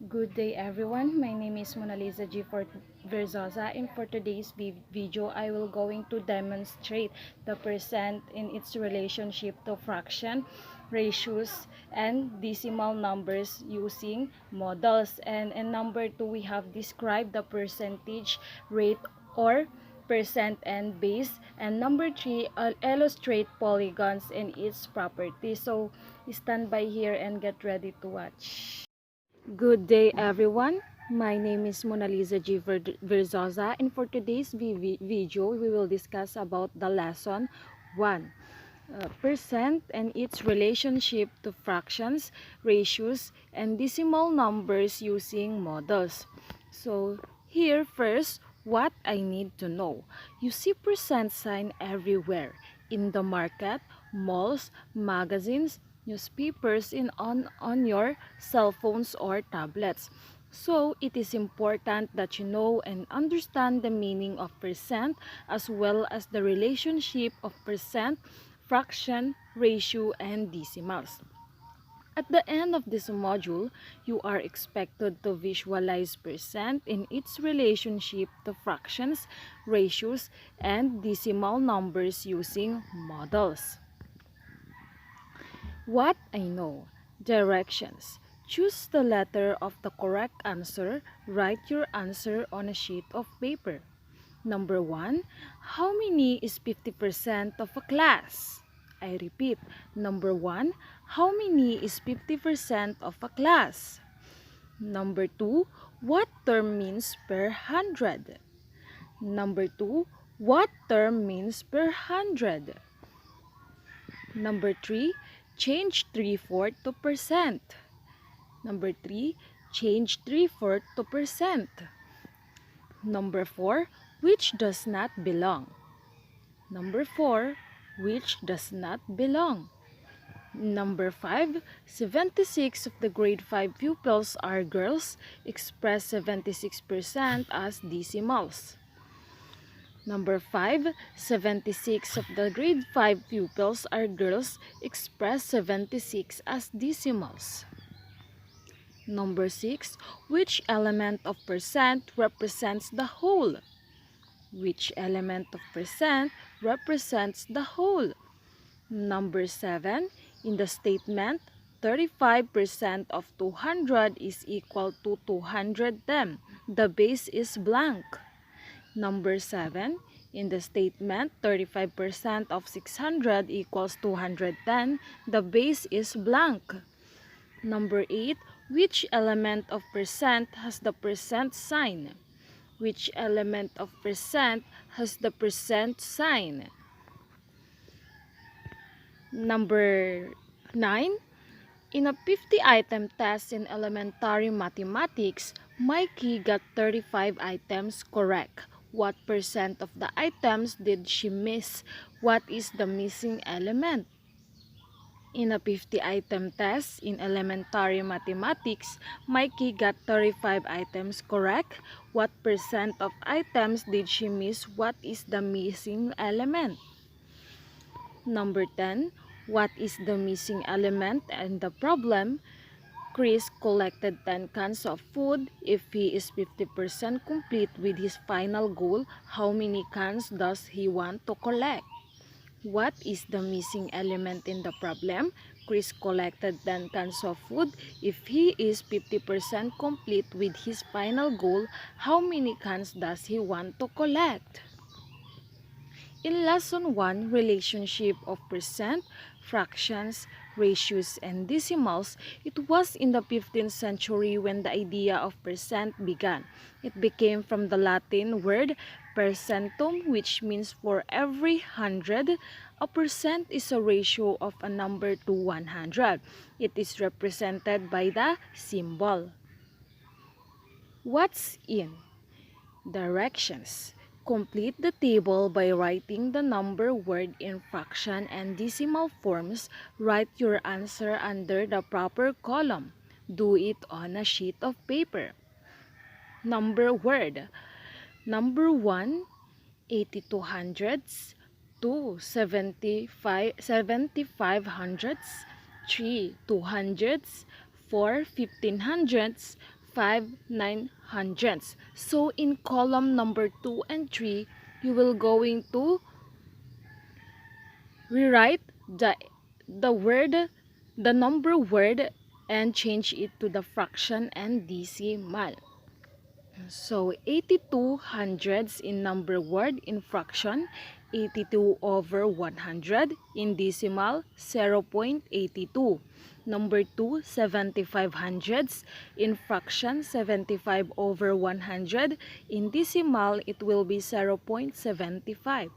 Good day everyone, my name is Mona Lisa G. Verzosa, and for today's video I will going to demonstrate the percent in its relationship to fraction, ratios, and decimal numbers using models. And in number 2 we have described the percentage rate or percent and base, and number 3 illustrate polygons and its properties. So stand by here and get ready to watch. Good day everyone, my name is Mona Lisa G. Verzosa, and for today's video we will discuss about the lesson 1. Percent and its relationship to fractions, ratios, and decimal numbers using models. So here first, what I need to know. You see percent sign everywhere, in the market, malls, magazines, newspapers, and on your cell phones or tablets. So it is important that you know and understand the meaning of percent as well as the relationship of percent, fraction, ratio, and decimals. At the end of this module, you are expected to visualize percent in its relationship to fractions, ratios, and decimal numbers using models. What I know. Directions. Choose the letter of the correct answer. Write your answer on a sheet of paper. Number 1. How many is 50% of a class? I repeat. Number 1. How many is 50% of a class? Number 2. What term means per hundred? Number 2. What term means per hundred? Number 3. Change 3/4 to percent. Number 3. Change 3/4 to percent. Number 4. Which does not belong? Number 4. Which does not belong? Number 5. 76 of the grade 5 pupils are girls. Express 76% as decimals. Number 5. 76 of the grade 5 pupils are girls. Express 76 as decimals. Number 6. Which element of percent represents the whole? Which element of percent represents the whole? Number 7. In the statement, 35% of 200 is equal to 210. The base is blank. Number 7. In the statement, 35% of 600 equals 210. The base is blank. Number 8. Which element of percent has the percent sign? Which element of percent has the percent sign? Number 9. In a 50-item test in elementary mathematics, Mikey got 35 items correct. What percent of the items did she miss? What is the missing element? In a 50-item test in elementary mathematics, Mikey got 35 items correct. What percent of items did she miss? What is the missing element? Number 10. What is the missing element and the problem? Chris collected 10 cans of food. If he is 50% complete with his final goal, how many cans does he want to collect? What is the missing element in the problem? Chris collected 10 cans of food. If he is 50% complete with his final goal, how many cans does he want to collect? In Lesson 1, Relationship of Percent, Fractions, Ratios, and Decimals, it was in the 15th century when the idea of percent began. It became from the Latin word percentum, which means for every 100. A percent is a ratio of a number to 100. It is represented by the symbol. What's in? Directions. Complete the table by writing the number word in fraction and decimal forms. Write your answer under the proper column. Do it on a sheet of paper. Number word. Number 1, 82 hundredths. 2, 75 hundredths. 3, 2 hundredths. 4, 15 hundredths. 5/900. So in column number 2 and 3, you will going to rewrite the number word and change it to the fraction and decimal. So 82 hundredths in number word in fraction, 82 over 100 in decimal, 0.82. Number 2, 75 hundredths in fraction, 75 over 100 in decimal, it will be 0.75.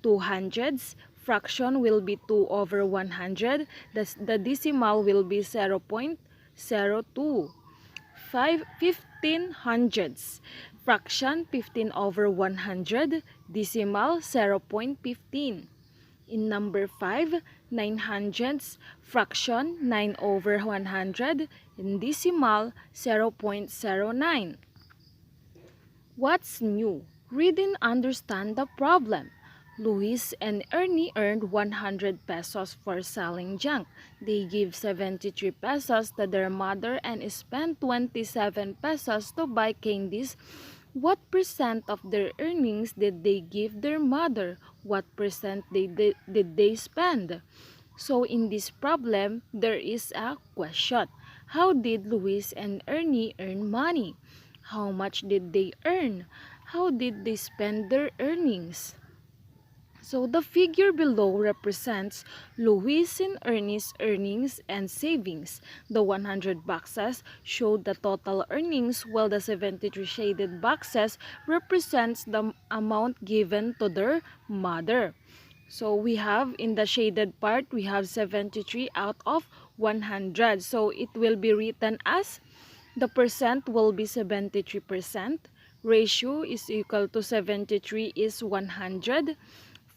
2 hundredths fraction will be 2 over 100. The decimal will be 0.02. 15 hundredths fraction, 15 over 100, decimal 0.15. In number 5, 9 hundredths fraction, 9 over 100, in decimal 0.09. What's new? Read and understand the problem. Luis and Ernie earned 100 pesos for selling junk. They give 73 pesos to their mother and spent 27 pesos to buy candies. What percent of their earnings did they give their mother? What percent did they spend? So in this problem, there is a question. How did Luis and Ernie earn money? How much did they earn? How did they spend their earnings? So the figure below represents Luis and Ernie's earnings and savings. The 100 boxes show the total earnings, while the 73 shaded boxes represents the amount given to their mother. So we have in the shaded part, we have 73 out of 100. So it will be written as the percent will be 73%. Ratio is equal to 73 is 100.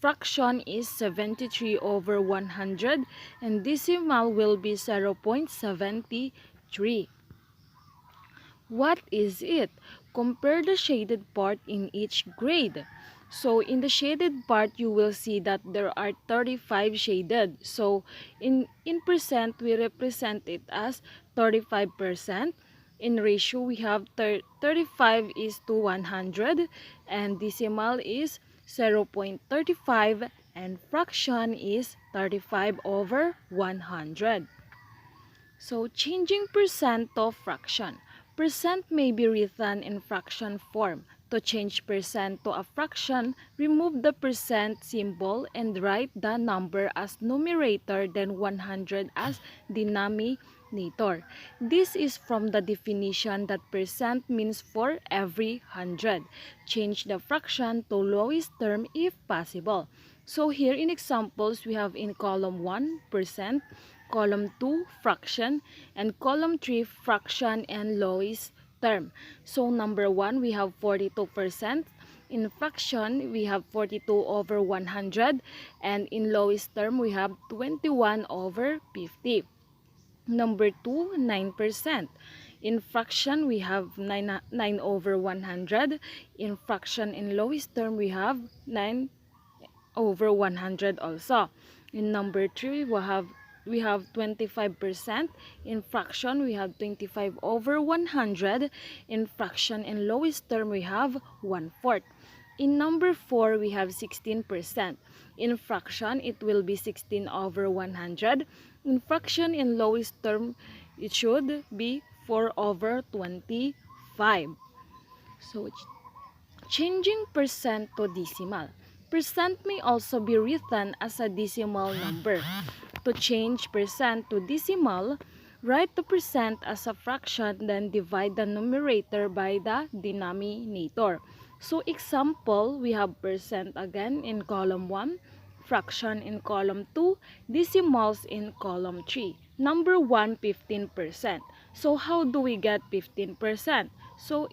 Fraction is 73 over 100. And decimal will be 0.73. What is it? Compare the shaded part in each grade. So in the shaded part, you will see that there are 35 shaded. So in percent, we represent it as 35%. In ratio, we have 35 is to 100. And decimal is 0.35. And fraction is 35 over 100. So changing percent to fraction. Percent may be written in fraction form. To change percent to a fraction, remove the percent symbol and write the number as numerator, then 100 as denominator. This is from the definition that percent means for every 100. Change the fraction to lowest term if possible. So here in examples, we have in column 1, percent, column 2, fraction, and column 3, fraction and lowest term. So number 1, we have 42%. In fraction, we have 42 over 100. And in lowest term, we have 21 over 50. Number 2, 9%. In fraction, we have 9 over 100. In fraction, in lowest term, we have 9 over 100 also. In number 3, we have 25%. In fraction, we have 25 over 100. In fraction and lowest term, we have 1/4. In number 4, we have 16%. In fraction, it will be 16 over 100. In fraction and lowest term, it should be 4 over 25. So, changing percent to decimal. Percent may also be written as a decimal number. To change percent to decimal, write the percent as a fraction, then divide the numerator by the denominator. So example, we have percent again in column 1, fraction in column 2, decimals in column 3. Number 1, 15%. So how do we get 15%? So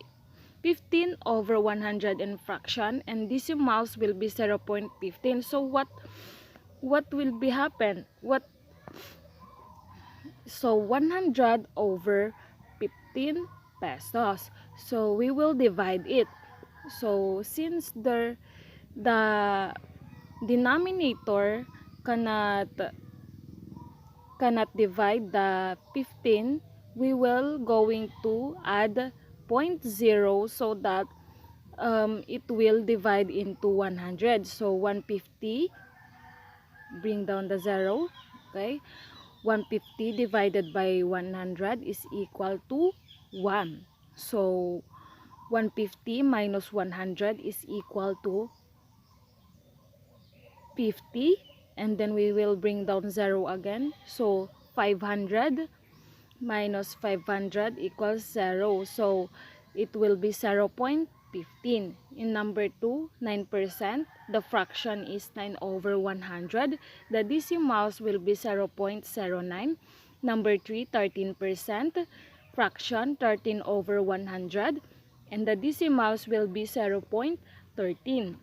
15 over 100 in fraction, and decimals will be 0.15. So what will be happen? So 100 over 15 pesos. So we will divide it. So since the denominator cannot divide the 15 we will going to add 0.0 so that it will divide into 100. So 150, bring down the 0, okay? 150 divided by 100 is equal to 1. So 150 minus 100 is equal to 50, and then we will bring down 0 again. So 500 minus 500 equals 0. So it will be 0.15. In number 2, 9%. The fraction is 9 over 100. The decimals will be 0.09. Number 3, 13%. Fraction 13 over 100. And the decimals will be 0.13.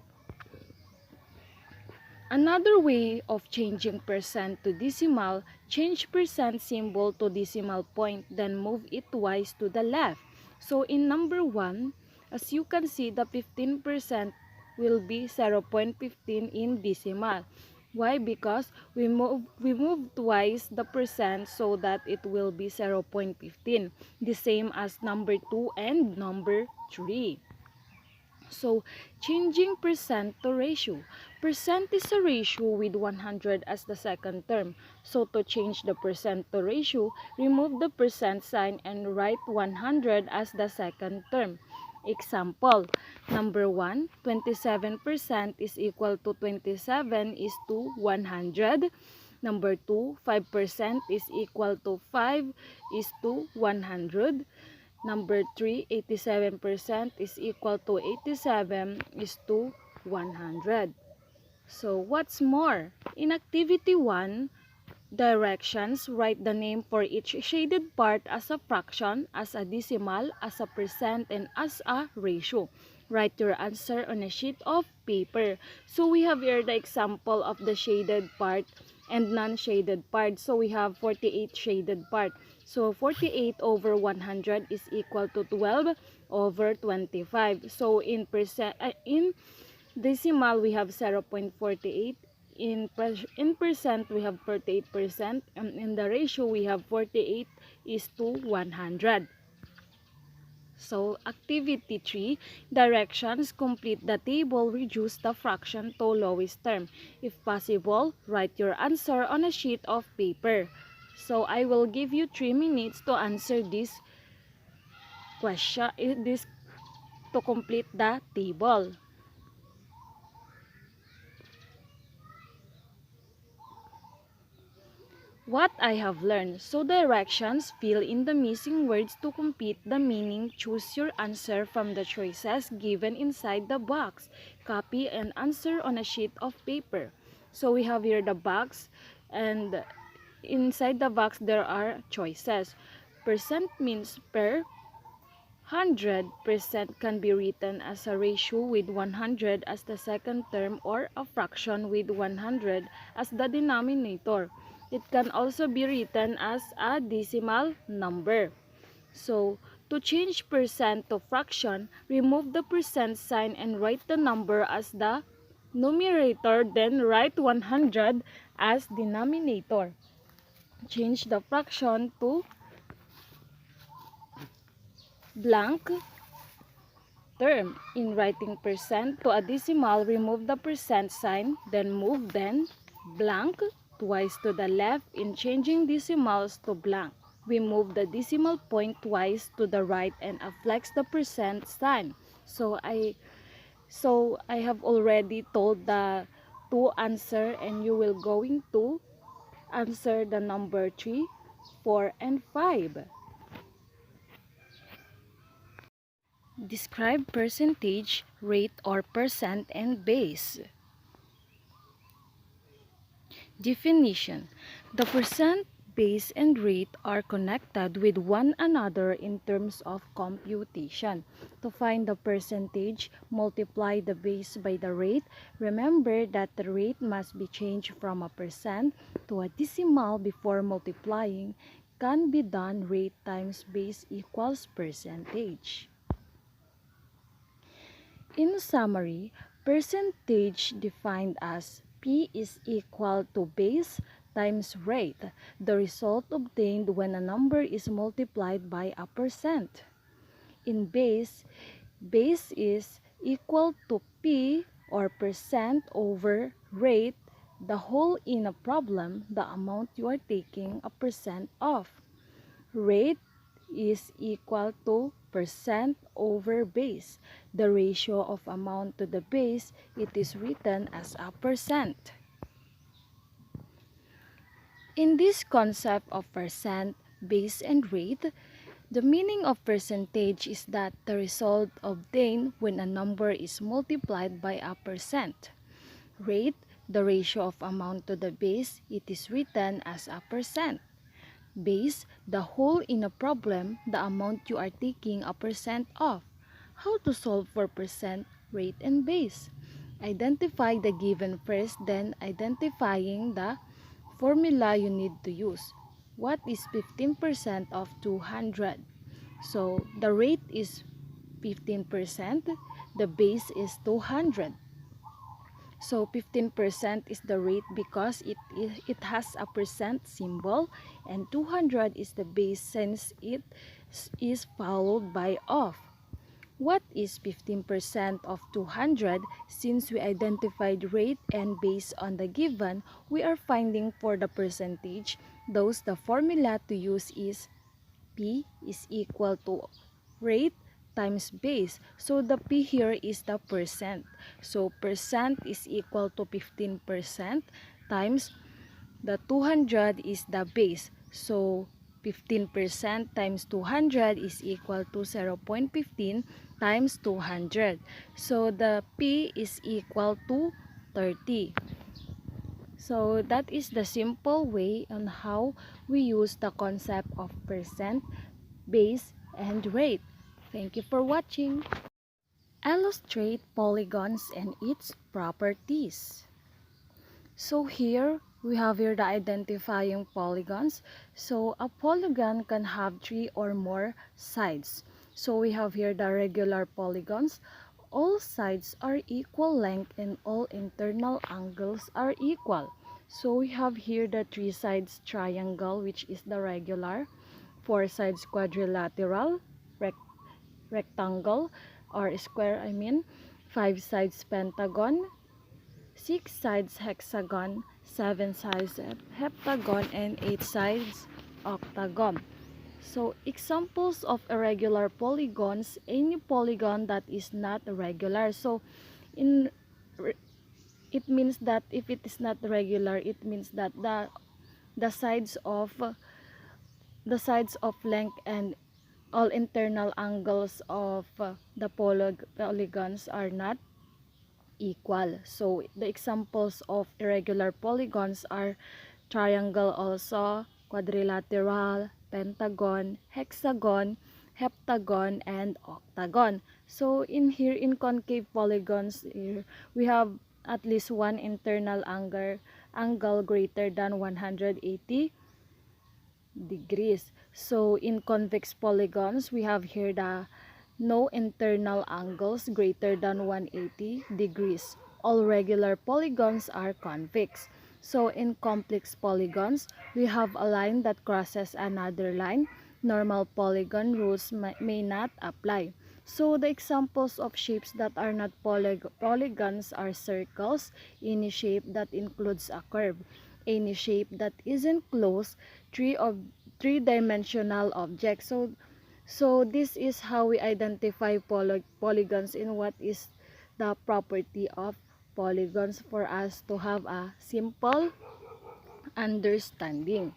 Another way of changing percent to decimal, change percent symbol to decimal point, then move it twice to the left. So in number 1, as you can see, the 15% will be 0.15 in decimal. Why? Because we move twice the percent so that it will be 0.15. The same as number 2 and number 3. So, changing percent to ratio. Percent is a ratio with 100 as the second term. So, to change the percent to ratio, remove the percent sign and write 100 as the second term. Example, number 1, 27% is equal to 27 is to 100. Number 2, 5% is equal to 5 is to 100. Number 3, 87% is equal to 87 is to 100. So, what's more? In activity 1, directions, write the name for each shaded part as a fraction, as a decimal, as a percent, and as a ratio. Write your answer on a sheet of paper. So, we have here the example of the shaded part and non-shaded part. So, we have 48 shaded part. So, 48 over 100 is equal to 12 over 25. So, in decimal, we have 0.48. In percent, we have 48%. And in the ratio, we have 48 is to 100. So, activity 3, directions, complete the table, reduce the fraction to lowest term. If possible, write your answer on a sheet of paper. So, I will give you 3 minutes to answer this question, to complete the table. What I have learned. So directions, fill in the missing words to complete the meaning. Choose your answer from the choices given inside the box. Copy and answer on a sheet of paper. So we have here the box, and inside the box there are choices. Percent means per 100% can be written as a ratio with 100 as the second term or a fraction with 100 as the denominator. It can also be written as a decimal number. So, to change percent to fraction, remove the percent sign and write the number as the numerator, then write 100 as denominator. Change the fraction to blank term. In writing percent to a decimal, remove the percent sign, then move blank twice to the left. In changing decimals to blank, we move the decimal point twice to the right and affix the percent sign. So I have already told the two answer, and you will going to answer the number 3, 4, and 5. Describe percentage, rate, or percent, and base. Definition. The percent, base, and rate are connected with one another in terms of computation. To find the percentage, multiply the base by the rate. Remember that the rate must be changed from a percent to a decimal before multiplying. Can be done rate times base equals percentage. In summary, percentage defined as P is equal to base times rate, the result obtained when a number is multiplied by a percent. In base is equal to P or percent over rate, the whole in a problem, the amount you are taking a percent of. Rate is equal to percent over base. The ratio of amount to the base, it is written as a percent. In this concept of percent, base, and rate, the meaning of percentage is that the result obtained when a number is multiplied by a percent. Rate, the ratio of amount to the base, it is written as a percent. Base, the whole in a problem, the amount you are taking a percent of. How to solve for percent, rate, and base? Identify the given first, then identifying the formula you need to use. What is 15% of 200? So, the rate is 15%, the base is 200. So 15% is the rate because it has a percent symbol, and 200 is the base since it is followed by of. What is 15% of 200? Since we identified rate and base on the given, we are finding for the percentage. Thus, the formula to use is P is equal to rate times base. So the P here is the percent. So percent is equal to 15% times the 200 is the base. So 15% times 200 is equal to 0.15 times 200. So the P is equal to 30. So that is the simple way on how we use the concept of percent, base, and rate. Thank you for watching. Illustrate polygons and its properties. So here, we have here the identifying polygons. So a polygon can have 3 or more sides. So we have here the regular polygons. All sides are equal length and all internal angles are equal. So we have here the 3 sides triangle, which is the regular, 4 sides quadrilateral, rectangle or square, 5 sides pentagon, 6 sides hexagon, 7 sides heptagon, and 8 sides octagon. So examples of irregular polygons, any polygon that is not regular. So it means that if it is not regular, it means that the sides of length and all internal angles of the polygons are not equal. So the examples of irregular polygons are triangle also, quadrilateral, pentagon, hexagon, heptagon, and octagon. So in concave polygons, here we have at least one internal angle greater than 180 degrees. So in convex polygons, we have here the no internal angles greater than 180 degrees. All regular polygons are convex. So in complex polygons, we have a line that crosses another line. Normal polygon rules may not apply. So the examples of shapes that are not polygons are circles, any shape that includes a curve, any shape that isn't closed, three-dimensional objects. So this is how we identify polygons and what is the property of polygons for us to have a simple understanding.